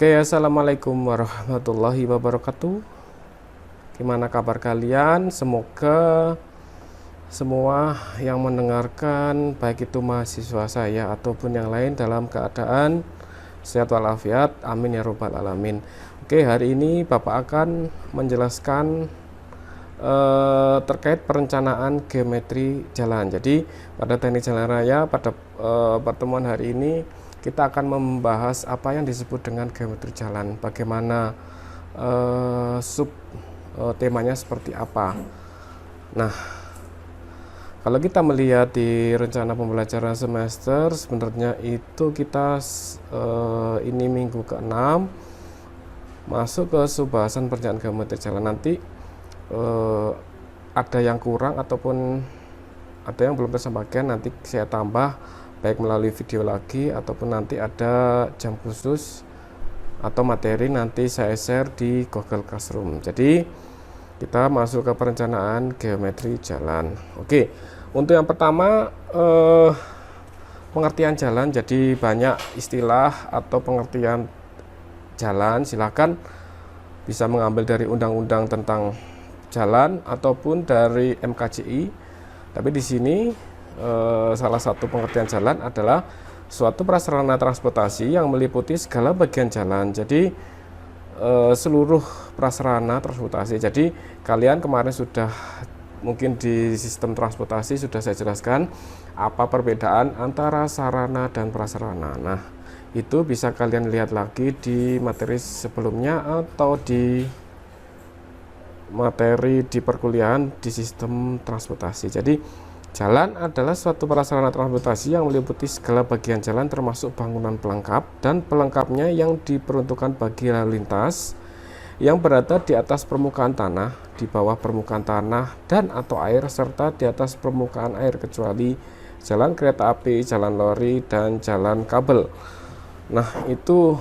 Oke, assalamualaikum warahmatullahi wabarakatuh. Gimana kabar kalian? Semoga semua yang mendengarkan, baik itu mahasiswa saya ataupun yang lain, dalam keadaan sehat walafiat. Amin ya robbal alamin. Oke, hari ini Bapak akan menjelaskan terkait perencanaan geometri jalan. Jadi pada teknik jalan raya, pada pertemuan hari ini kita akan membahas apa yang disebut dengan geometri jalan, bagaimana temanya seperti apa. Nah, kalau kita melihat di rencana pembelajaran semester, sebenarnya itu kita ini minggu ke-6 masuk ke pembahasan perencanaan geometri jalan. Nanti ada yang kurang ataupun ada yang belum tersampaikan, nanti saya tambah baik melalui video lagi ataupun nanti ada jam khusus atau materi nanti saya share di Google Classroom. Jadi kita masuk ke perencanaan geometri jalan. Oke, untuk yang pertama pengertian jalan. Jadi banyak istilah atau pengertian jalan, silakan bisa mengambil dari undang-undang tentang jalan ataupun dari MKJI. Tapi di sini salah satu pengertian jalan adalah suatu prasarana transportasi yang meliputi segala bagian jalan. Jadi seluruh prasarana transportasi. Jadi kalian kemarin sudah mungkin di sistem transportasi sudah saya jelaskan apa perbedaan antara sarana dan prasarana. Nah, itu bisa kalian lihat lagi di materi sebelumnya atau di materi di perkuliahan di sistem transportasi. Jadi jalan adalah suatu prasarana transportasi yang meliputi segala bagian jalan termasuk bangunan pelengkap dan pelengkapnya yang diperuntukkan bagi lalu lintas yang berada di atas permukaan tanah, di bawah permukaan tanah dan atau air, serta di atas permukaan air kecuali jalan kereta api, jalan lori, dan jalan kabel. Nah, itu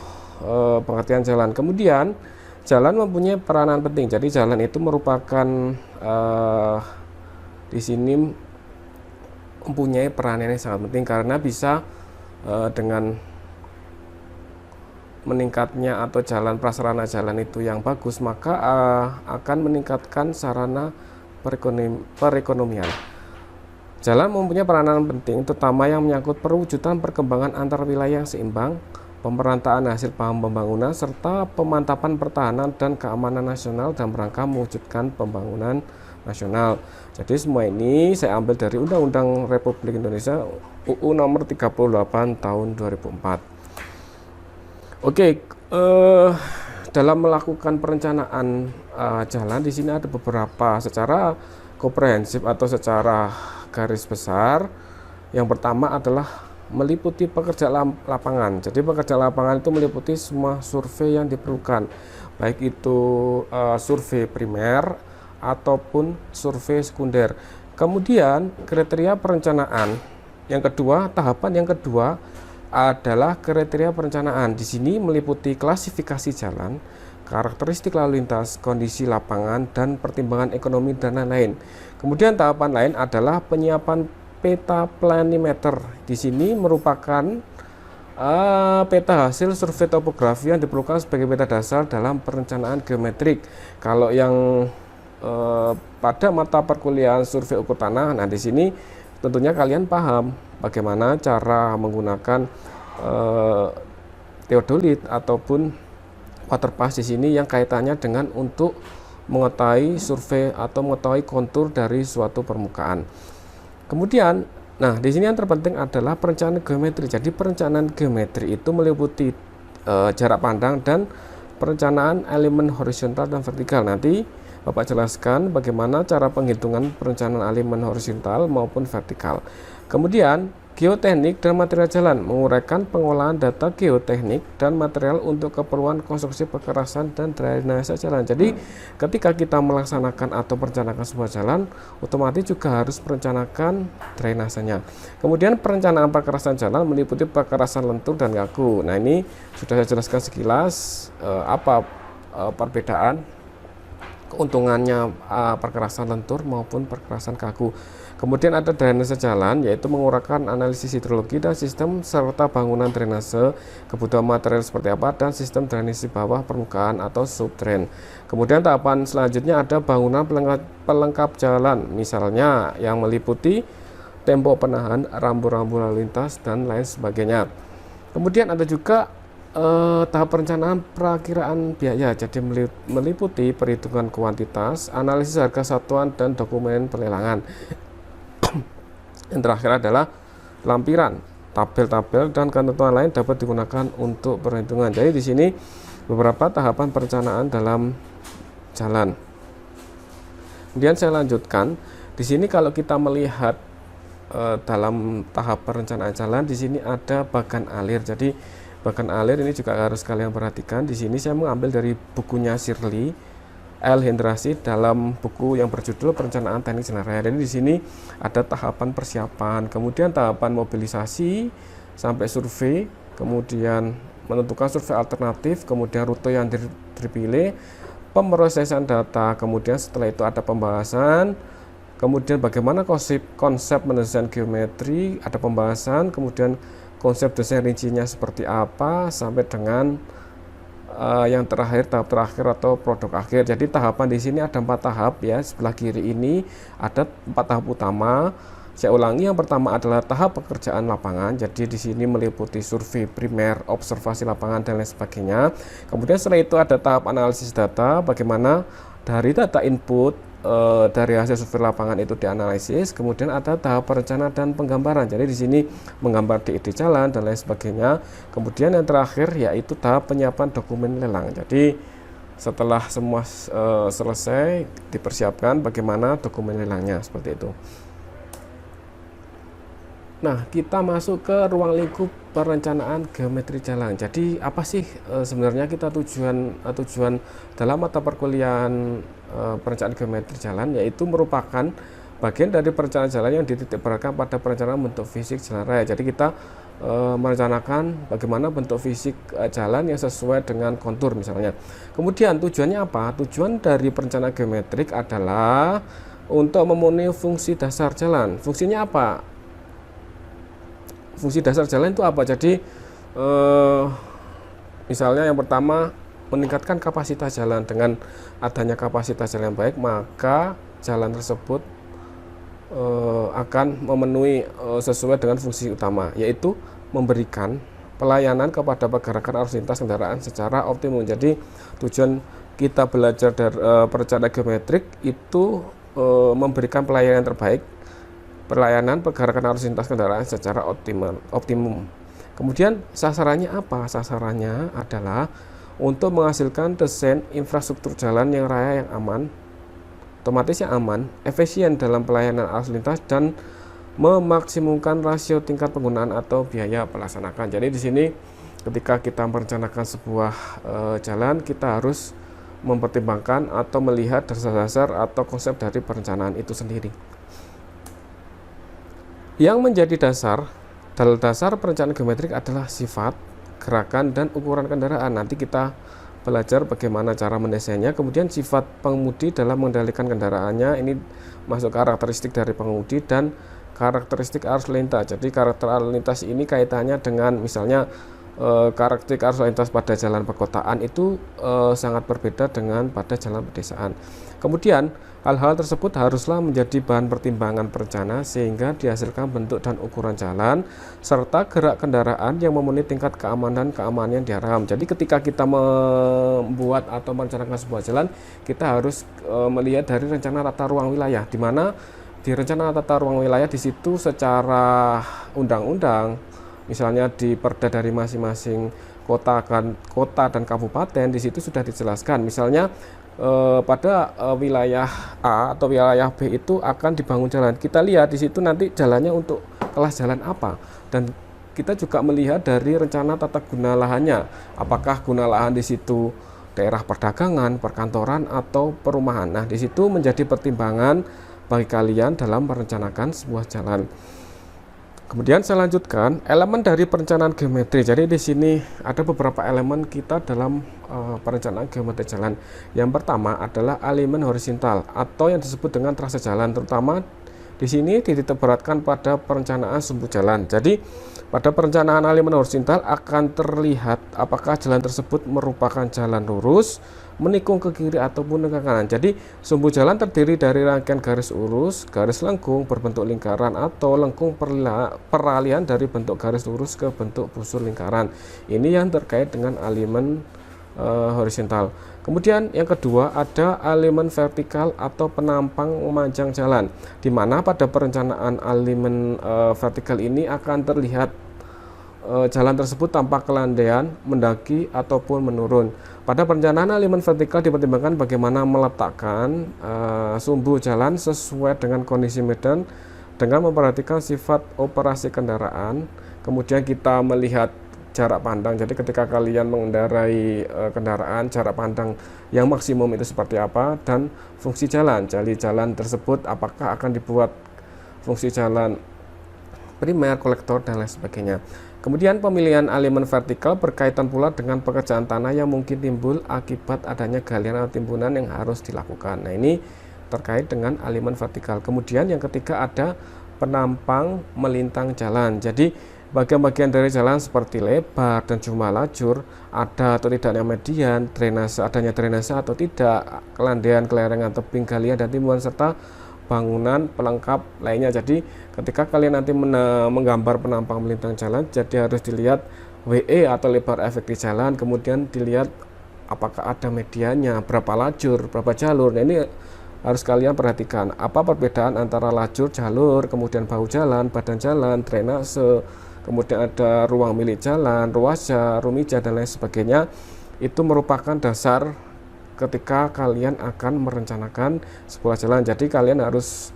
pengertian jalan. Kemudian jalan mempunyai peranan penting. Jadi jalan itu merupakan di sini mempunyai peranan yang sangat penting karena bisa dengan meningkatnya atau jalan prasarana jalan itu yang bagus, maka akan meningkatkan sarana perekonomian. Jalan mempunyai peranan penting terutama yang menyangkut perwujudan perkembangan antar wilayah yang seimbang, pemerataan hasil pembangunan, serta pemantapan pertahanan dan keamanan nasional dalam rangka mewujudkan pembangunan nasional. Jadi semua ini saya ambil dari Undang-Undang Republik Indonesia UU nomor 38 tahun 2004. Oke, dalam melakukan perencanaan jalan di sini ada beberapa secara komprehensif atau secara garis besar. Yang pertama adalah meliputi pekerjaan lapangan. Jadi pekerjaan lapangan itu meliputi semua survei yang diperlukan, baik itu survei primer ataupun survei sekunder. Kemudian kriteria perencanaan yang kedua, tahapan yang kedua adalah kriteria perencanaan. Di sini meliputi klasifikasi jalan, karakteristik lalu lintas, kondisi lapangan, dan pertimbangan ekonomi dan lain-lain. Kemudian tahapan lain adalah penyiapan peta planimeter. Di sini merupakan peta hasil survei topografi yang diperlukan sebagai peta dasar dalam perencanaan geometrik. Kalau yang pada mata perkuliahan survei ukur tanah, nah di sini tentunya kalian paham bagaimana cara menggunakan theodolit ataupun waterpass di sini yang kaitannya dengan untuk mengetahui survei atau mengetahui kontur dari suatu permukaan. Kemudian, nah di sini yang terpenting adalah perencanaan geometri. Jadi perencanaan geometri itu meliputi jarak pandang dan perencanaan elemen horizontal dan vertikal. Nanti Bapak jelaskan bagaimana cara penghitungan perencanaan elemen horizontal maupun vertikal. Kemudian geoteknik dan material jalan, menguraikan pengolahan data geoteknik dan material untuk keperluan konstruksi perkerasan dan drainase jalan. Jadi ketika kita melaksanakan atau merencanakan sebuah jalan, otomatis juga harus merencanakan drainasenya. Kemudian perencanaan perkerasan jalan meliputi perkerasan lentur dan kaku. Nah, ini sudah saya jelaskan sekilas apa perbedaan keuntungannya perkerasan lentur maupun perkerasan kaku. Kemudian ada drainase jalan, yaitu menguraikan analisis hidrologi dan sistem serta bangunan drainase, kebutuhan material seperti apa, dan sistem drainase bawah permukaan atau subdrain. Kemudian tahapan selanjutnya ada bangunan pelengkap jalan, misalnya yang meliputi tembok penahan, rambu-rambu lalu lintas, dan lain sebagainya. Kemudian ada juga tahap perencanaan perakiraan biaya, jadi meliputi perhitungan kuantitas, analisis harga satuan, dan dokumen pelelangan. Yang terakhir adalah lampiran, tabel-tabel, dan ketentuan lain dapat digunakan untuk perhitungan. Jadi di sini beberapa tahapan perencanaan dalam jalan. Kemudian saya lanjutkan. Di sini kalau kita melihat dalam tahap perencanaan jalan, di sini ada bagan alir. Jadi bagan alir ini juga harus kalian perhatikan. Di sini saya mengambil dari bukunya Shirley L. Hendrasi dalam buku yang berjudul Perencanaan Teknik Jalan Raya. Jadi di sini ada tahapan persiapan, kemudian tahapan mobilisasi sampai survei, kemudian menentukan survei alternatif, kemudian rute yang dipilih, pemrosesan data, kemudian setelah itu ada pembahasan, kemudian bagaimana konsep mendesain geometri, ada pembahasan, kemudian konsep desain rincinya seperti apa, sampai dengan yang terakhir, tahap terakhir atau produk akhir. Jadi tahapan di sini ada 4 tahap ya. Sebelah kiri ini ada 4 tahap utama. Saya ulangi, yang pertama adalah tahap pekerjaan lapangan. Jadi di sini meliputi survei primer, observasi lapangan, dan lain sebagainya. Kemudian setelah itu ada tahap analisis data, bagaimana dari data input dari hasil survei lapangan itu dianalisis. Kemudian ada tahap perencanaan dan penggambaran. Jadi di sini menggambar DID jalan dan lain sebagainya. Kemudian yang terakhir yaitu tahap penyiapan dokumen lelang. Jadi setelah semua selesai, dipersiapkan bagaimana dokumen lelangnya, seperti itu. Nah, kita masuk ke ruang lingkup perencanaan geometri jalan. Jadi apa sih sebenarnya kita tujuan dalam mata perkuliahan perencanaan geometri jalan, yaitu merupakan bagian dari perencanaan jalan yang dititikberatkan pada perencanaan bentuk fisik jalan raya. Jadi kita merencanakan bagaimana bentuk fisik jalan yang sesuai dengan kontur misalnya. Kemudian tujuannya apa? Tujuan dari perencanaan geometrik adalah untuk memenuhi fungsi dasar jalan. Fungsinya apa? Fungsi dasar jalan itu apa? Jadi misalnya yang pertama, meningkatkan kapasitas jalan. Dengan adanya kapasitas jalan yang baik, maka jalan tersebut akan memenuhi sesuai dengan fungsi utama, yaitu memberikan pelayanan kepada pergerakan arus lintas kendaraan secara optimum. Jadi tujuan kita belajar dari perencanaan geometrik itu memberikan pelayanan terbaik, pelayanan pergerakan arus lintas kendaraan secara optimum. Kemudian sasarannya apa? Sasarannya adalah untuk menghasilkan desain infrastruktur jalan yang raya yang aman, otomatis yang aman, efisien dalam pelayanan arus lintas, dan memaksimumkan rasio tingkat penggunaan atau biaya pelaksanakan. Jadi di sini ketika kita merencanakan sebuah jalan, kita harus mempertimbangkan atau melihat dasar-dasar atau konsep dari perencanaan itu sendiri. Yang menjadi dasar perencanaan geometrik adalah sifat, gerakan, dan ukuran kendaraan. Nanti kita belajar bagaimana cara mendesainnya. Kemudian sifat pengemudi dalam mengendalikan kendaraannya, ini masuk karakteristik dari pengemudi, dan karakteristik arus lintas. Jadi karakter arus lintas ini kaitannya dengan misalnya karakteristik arus lintas pada jalan perkotaan itu sangat berbeda dengan pada jalan pedesaan. Kemudian hal-hal tersebut haruslah menjadi bahan pertimbangan perencana sehingga dihasilkan bentuk dan ukuran jalan serta gerak kendaraan yang memenuhi tingkat keamanan yang diharapkan. Jadi ketika kita membuat atau merencanakan sebuah jalan, kita harus melihat dari rencana tata ruang wilayah, di mana di rencana tata ruang wilayah di situ secara undang-undang, misalnya di perda dari masing-masing kota dan kabupaten, di situ sudah dijelaskan. Misalnya pada wilayah A atau wilayah B itu akan dibangun jalan. Kita lihat di situ nanti jalannya untuk kelas jalan apa, dan kita juga melihat dari rencana tata guna lahannya. Apakah guna lahan di situ daerah perdagangan, perkantoran, atau perumahan. Nah, di situ menjadi pertimbangan bagi kalian dalam merencanakan sebuah jalan. Kemudian saya lanjutkan elemen dari perencanaan geometri. Jadi di sini ada beberapa elemen kita dalam perencanaan geometri jalan. Yang pertama adalah elemen horizontal atau yang disebut dengan trase jalan, terutama di sini dititikberatkan pada perencanaan sumbu jalan. Jadi pada perencanaan elemen horizontal akan terlihat apakah jalan tersebut merupakan jalan lurus, menikung ke kiri ataupun ke kanan. Jadi sumbu jalan terdiri dari rangkaian garis lurus, garis lengkung berbentuk lingkaran atau lengkung peralihan dari bentuk garis lurus ke bentuk busur lingkaran. Ini yang terkait dengan elemen horizontal. Kemudian yang kedua ada elemen vertikal atau penampang memanjang jalan, di mana pada perencanaan elemen vertikal ini akan terlihat jalan tersebut tanpa kelandaian, mendaki ataupun menurun. Pada perencanaan elemen vertikal dipertimbangkan bagaimana meletakkan sumbu jalan sesuai dengan kondisi medan dengan memperhatikan sifat operasi kendaraan. Kemudian kita melihat jarak pandang. Jadi ketika kalian mengendarai kendaraan, jarak pandang yang maksimum itu seperti apa, dan fungsi jalan. Jadi jalan tersebut apakah akan dibuat fungsi jalan primer, kolektor, dan lain sebagainya. Kemudian pemilihan elemen vertikal berkaitan pula dengan pekerjaan tanah yang mungkin timbul akibat adanya galian atau timbunan yang harus dilakukan. Nah, ini terkait dengan elemen vertikal. Kemudian yang ketiga ada penampang melintang jalan. Jadi bagian-bagian dari jalan seperti lebar dan jumlah lajur, ada atau tidaknya median, drainase, adanya drainase atau tidak, kelandaian, kelerengan, tebing, galian, dan timbunan, serta bangunan pelengkap lainnya. Jadi ketika kalian nanti menggambar penampang melintang jalan, jadi harus dilihat WE atau lebar efektif jalan, kemudian dilihat apakah ada mediannya, berapa lajur, berapa jalur. Nah, ini harus kalian perhatikan apa perbedaan antara lajur, jalur, kemudian bahu jalan, badan jalan, drainase, kemudian ada ruang milik jalan, ruasja, rumija, dan lain sebagainya. Itu merupakan dasar ketika kalian akan merencanakan sebuah jalan. Jadi kalian harus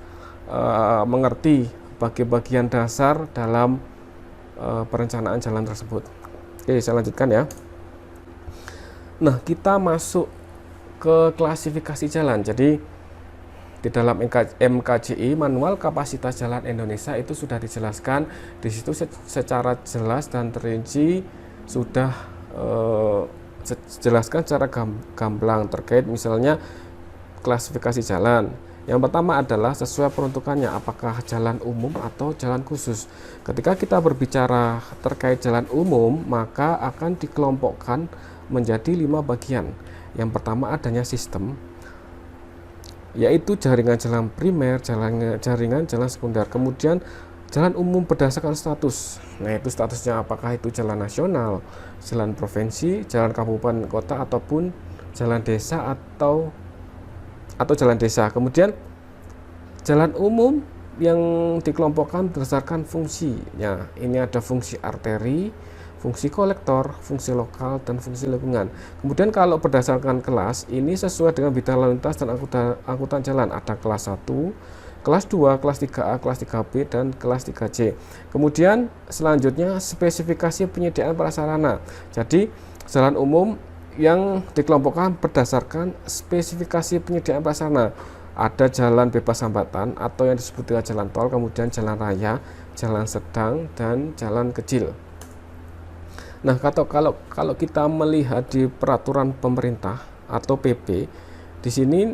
mengerti bagian dasar dalam perencanaan jalan tersebut. Oke, saya lanjutkan ya. Nah, kita masuk ke klasifikasi jalan. Jadi di dalam MKJI, Manual Kapasitas Jalan Indonesia, itu sudah dijelaskan di situ secara jelas dan terinci, sudah jelaskan secara gamblang terkait misalnya klasifikasi jalan. Yang pertama adalah sesuai peruntukannya, apakah jalan umum atau jalan khusus. Ketika kita berbicara terkait jalan umum, maka akan dikelompokkan menjadi 5 bagian. Yang pertama adanya sistem, yaitu jaringan jalan primer, jaringan jalan sekunder. Kemudian jalan umum berdasarkan status. Nah, itu statusnya apakah itu jalan nasional, jalan provinsi, jalan kabupaten kota, ataupun jalan desa atau jalan desa. Kemudian jalan umum yang dikelompokkan berdasarkan fungsinya. Ini ada fungsi arteri, fungsi kolektor, fungsi lokal, dan fungsi lingkungan. Kemudian kalau berdasarkan kelas, ini sesuai dengan bidang lalu lintas dan angkutan jalan. Ada kelas 1, kelas 2, kelas 3A, kelas 3B, dan kelas 3C. Kemudian selanjutnya spesifikasi penyediaan prasarana. Jadi jalan umum yang dikelompokkan berdasarkan spesifikasi penyediaan prasarana. Ada jalan bebas hambatan atau yang disebut dengan jalan tol, kemudian jalan raya, jalan sedang, dan jalan kecil. Nah, kalau kita melihat di peraturan pemerintah atau PP, di sini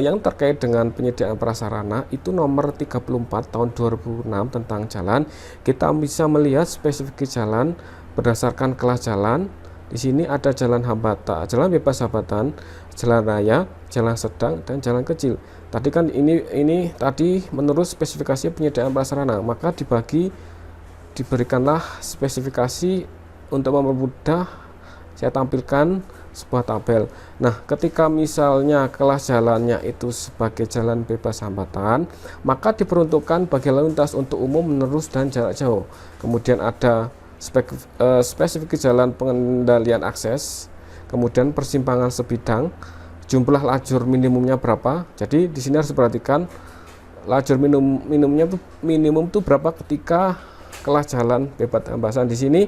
yang terkait dengan penyediaan prasarana itu nomor 34 tahun 2006 tentang jalan, kita bisa melihat spesifikasi jalan berdasarkan kelas jalan. Di sini ada jalan hambatan, jalan bebas hambatan, jalan raya, jalan sedang, dan jalan kecil. Tadi kan ini tadi menurut spesifikasi penyediaan prasarana, maka diberikanlah spesifikasi untuk mempermudah. Saya tampilkan sebuah tabel. Nah, ketika misalnya kelas jalannya itu sebagai jalan bebas hambatan, maka diperuntukkan bagi lalu lintas untuk umum, menerus, dan jarak jauh. Kemudian ada spesifikasi jalan pengendalian akses, kemudian persimpangan sebidang, jumlah lajur minimumnya berapa. Jadi di sini harus diperhatikan lajur minimum itu berapa ketika kelas jalan bebas hambatan. Di sini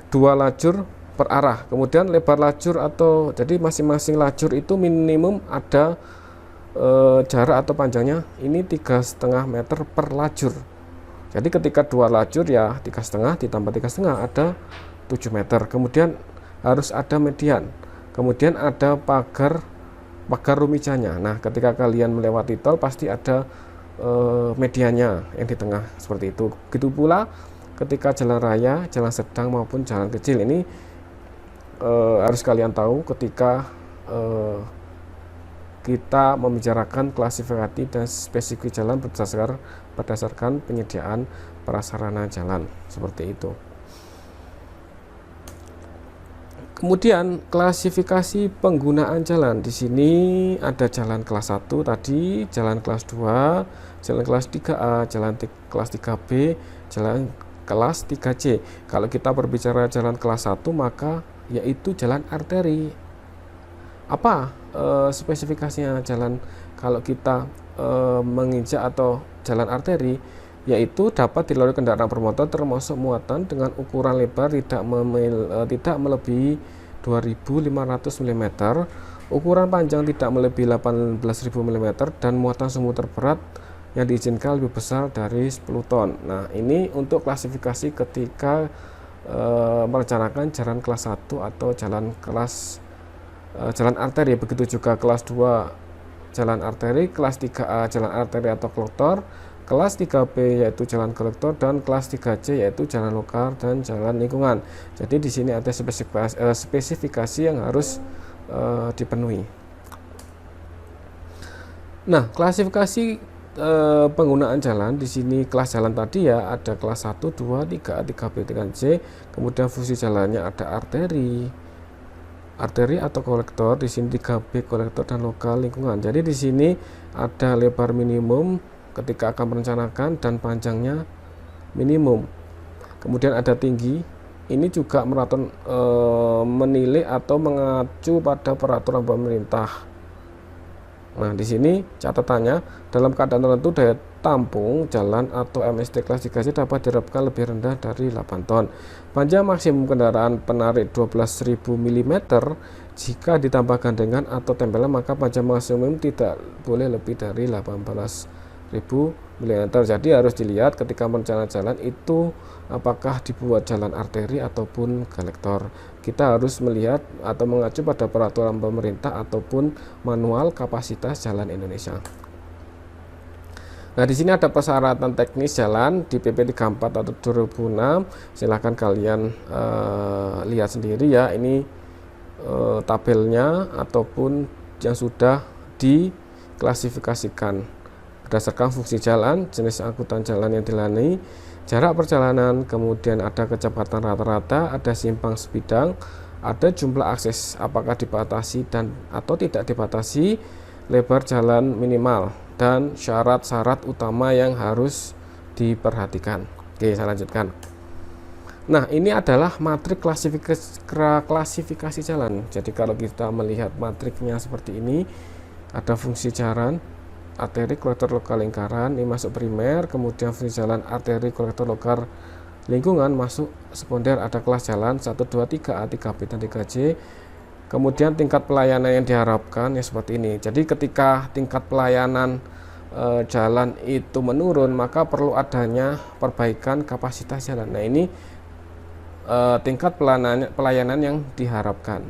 2 lajur per arah. Kemudian lebar lajur atau jadi masing-masing lajur itu minimum ada jarak atau panjangnya ini 3,5 meter per lajur. Jadi ketika 2 lajur ya 3,5 ditambah 3,5 ada 7 meter. Kemudian harus ada median. Kemudian ada pagar rumijanya. Nah, ketika kalian melewati tol pasti ada mediannya yang di tengah seperti itu. Begitu pula ketika jalan raya, jalan sedang maupun jalan kecil ini harus kalian tahu ketika kita membicarakan klasifikasi dan spesifikasi jalan berdasarkan penyediaan prasarana jalan seperti itu. Kemudian klasifikasi penggunaan jalan. Di sini ada jalan kelas 1 tadi, jalan kelas 2, jalan kelas 3A, jalan kelas 3B, jalan kelas 3C. Kalau kita berbicara jalan kelas 1 maka yaitu jalan arteri. Apa spesifikasinya jalan kalau kita menginjak atau jalan arteri, yaitu dapat dilalui kendaraan bermotor termasuk muatan dengan ukuran lebar tidak melebihi 2500 mm, ukuran panjang tidak melebihi 18.000 mm, dan muatan sumbu terberat yang diizinkan lebih besar dari 10 ton. Nah, ini untuk klasifikasi ketika merencanakan jalan kelas 1 atau jalan arteri. Begitu juga kelas 2 jalan arteri, kelas 3A jalan arteri atau kolektor, kelas 3B yaitu jalan kolektor, dan kelas 3C yaitu jalan lokal dan jalan lingkungan. Jadi di sini ada spesifikasi yang harus dipenuhi. Nah, klasifikasi penggunaan jalan di sini, kelas jalan tadi ya ada kelas 1, 2, 3A, 3B, 3C. Kemudian fungsi jalannya ada arteri atau kolektor, di sini 3B kolektor dan lokal lingkungan. Jadi di sini ada lebar minimum ketika akan merencanakan dan panjangnya minimum. Kemudian ada tinggi. Ini juga menilai atau mengacu pada peraturan pemerintah. Nah, di sini catatannya, dalam keadaan tertentu daya tampung jalan atau MST kelas 3C dapat diterapkan lebih rendah dari 8 ton. Panjang maksimum kendaraan penarik 12.000 mm. Jika ditambah gandengan atau tempelan maka panjang maksimum tidak boleh lebih dari 18.000 mm. Jadi harus dilihat ketika merencanakan jalan itu apakah dibuat jalan arteri ataupun kolektor. Kita harus melihat atau mengacu pada peraturan pemerintah ataupun manual kapasitas jalan Indonesia. Nah, di sini ada persyaratan teknis jalan di PP 34 atau 2006. Silahkan kalian lihat sendiri ya. Ini tabelnya ataupun yang sudah diklasifikasikan berdasarkan fungsi jalan, jenis angkutan jalan yang dilalui, jarak perjalanan, kemudian ada kecepatan rata-rata, ada simpang sebidang, ada jumlah akses apakah dibatasi dan atau tidak dibatasi, lebar jalan minimal, dan syarat-syarat utama yang harus diperhatikan. Oke, saya lanjutkan. Nah, ini adalah matrik klasifikasi jalan. Jadi kalau kita melihat matriknya seperti ini, ada fungsi jalan, arteri, kolektor, lokal, lingkaran, ini masuk primer, kemudian fungsi jalan, arteri, kolektor, lokal, lingkungan masuk sekunder, ada kelas jalan 1, 2, 3A, 3B, dan 3C. Kemudian tingkat pelayanan yang diharapkan ya seperti ini. Jadi ketika tingkat pelayanan jalan itu menurun, maka perlu adanya perbaikan kapasitas jalan. Nah, ini tingkat pelayanan yang diharapkan.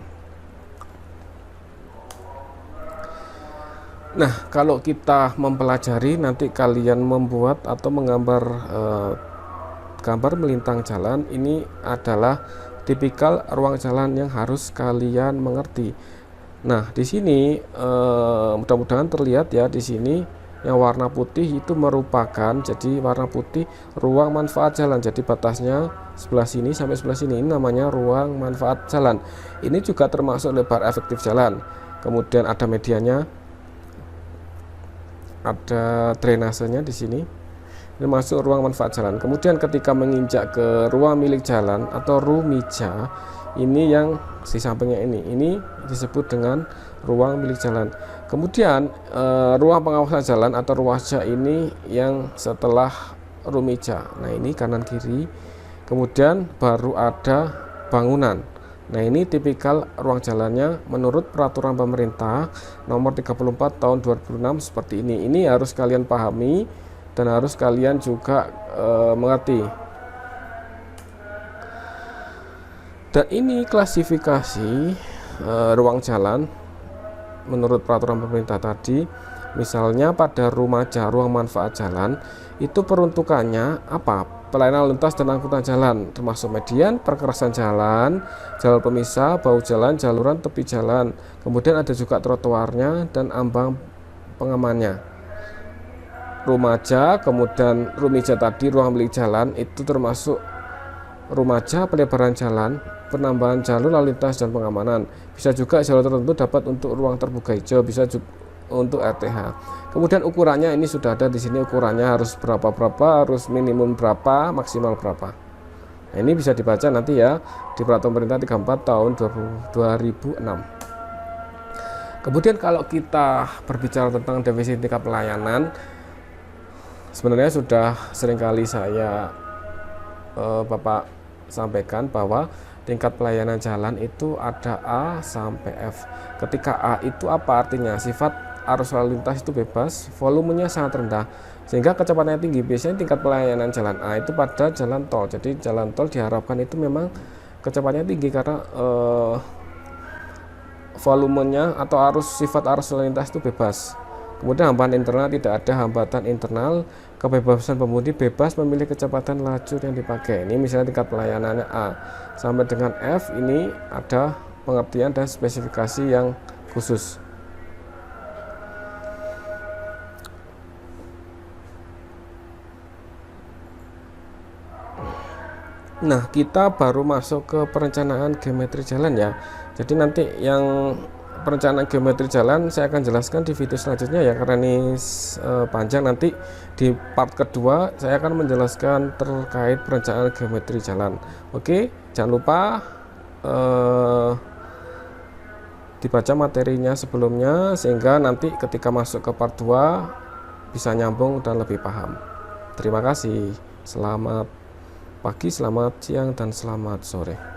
Nah, kalau kita mempelajari, nanti kalian membuat atau menggambar gambar melintang jalan, ini adalah tipikal ruang jalan yang harus kalian mengerti. Nah, di sini mudah-mudahan terlihat ya, di sini yang warna putih itu merupakan, jadi warna putih ruang manfaat jalan. Jadi batasnya sebelah sini sampai sebelah sini, ini namanya ruang manfaat jalan. Ini juga termasuk lebar efektif jalan. Kemudian ada medianya, ada drainasenya di sini. Ini masuk ruang manfaat jalan. Kemudian ketika menginjak ke ruang milik jalan atau rumija, ini yang di sampingnya ini disebut dengan ruang milik jalan. Kemudian ruang pengawasan jalan atau ruwaja ini yang setelah rumija. Nah, ini kanan kiri. Kemudian baru ada bangunan. Nah, ini tipikal ruang jalannya menurut peraturan pemerintah nomor 34 tahun 2006 seperti ini. Ini harus kalian pahami dan harus kalian juga mengerti. Dan ini klasifikasi ruang jalan menurut peraturan pemerintah tadi. Misalnya pada rumaja, ruang manfaat jalan, itu peruntukannya apa? Pelayanan lalu lintas dan angkutan jalan, termasuk median, perkerasan jalan, jalur pemisah, bahu jalan, jaluran, tepi jalan. Kemudian ada juga trotoarnya dan ambang pengamannya. Rumaja, kemudian rumija tadi, ruang milik jalan, itu termasuk rumaja, pelebaran jalan, penambahan jalur lalu lintas dan pengamanan. Bisa juga jalur tertentu dapat untuk ruang terbuka hijau, bisa juga untuk RTH. Kemudian ukurannya ini sudah ada di sini, ukurannya harus berapa, harus minimum berapa, maksimal berapa. Nah, ini bisa dibaca nanti ya di peraturan pemerintah 34 tahun 2006. Kemudian kalau kita berbicara tentang definisi tingkat pelayanan, sebenarnya sudah seringkali saya Bapak sampaikan bahwa tingkat pelayanan jalan itu ada A sampai F. Ketika A itu apa artinya? Sifat arus lalu lintas itu bebas, volumenya sangat rendah sehingga kecepatannya tinggi. Biasanya tingkat pelayanan jalan A itu pada jalan tol. Jadi jalan tol diharapkan itu memang kecepatannya tinggi karena volumenya atau sifat arus lalu lintas itu bebas. Kemudian hambatan internal, tidak ada hambatan internal. Kebebasan pengemudi bebas memilih kecepatan lajur yang dipakai. Ini misalnya tingkat pelayanannya A. Sampai dengan F ini ada pengertian dan spesifikasi yang khusus. Nah, kita baru masuk ke perencanaan geometri jalan ya. Jadi nanti yang perencanaan geometri jalan saya akan jelaskan di video selanjutnya ya, karena ini panjang. Nanti di part kedua saya akan menjelaskan terkait perencanaan geometri jalan. Oke, jangan lupa dibaca materinya sebelumnya sehingga nanti ketika masuk ke part 2 bisa nyambung dan lebih paham. Terima kasih. Selamat pagi, selamat siang, dan selamat sore.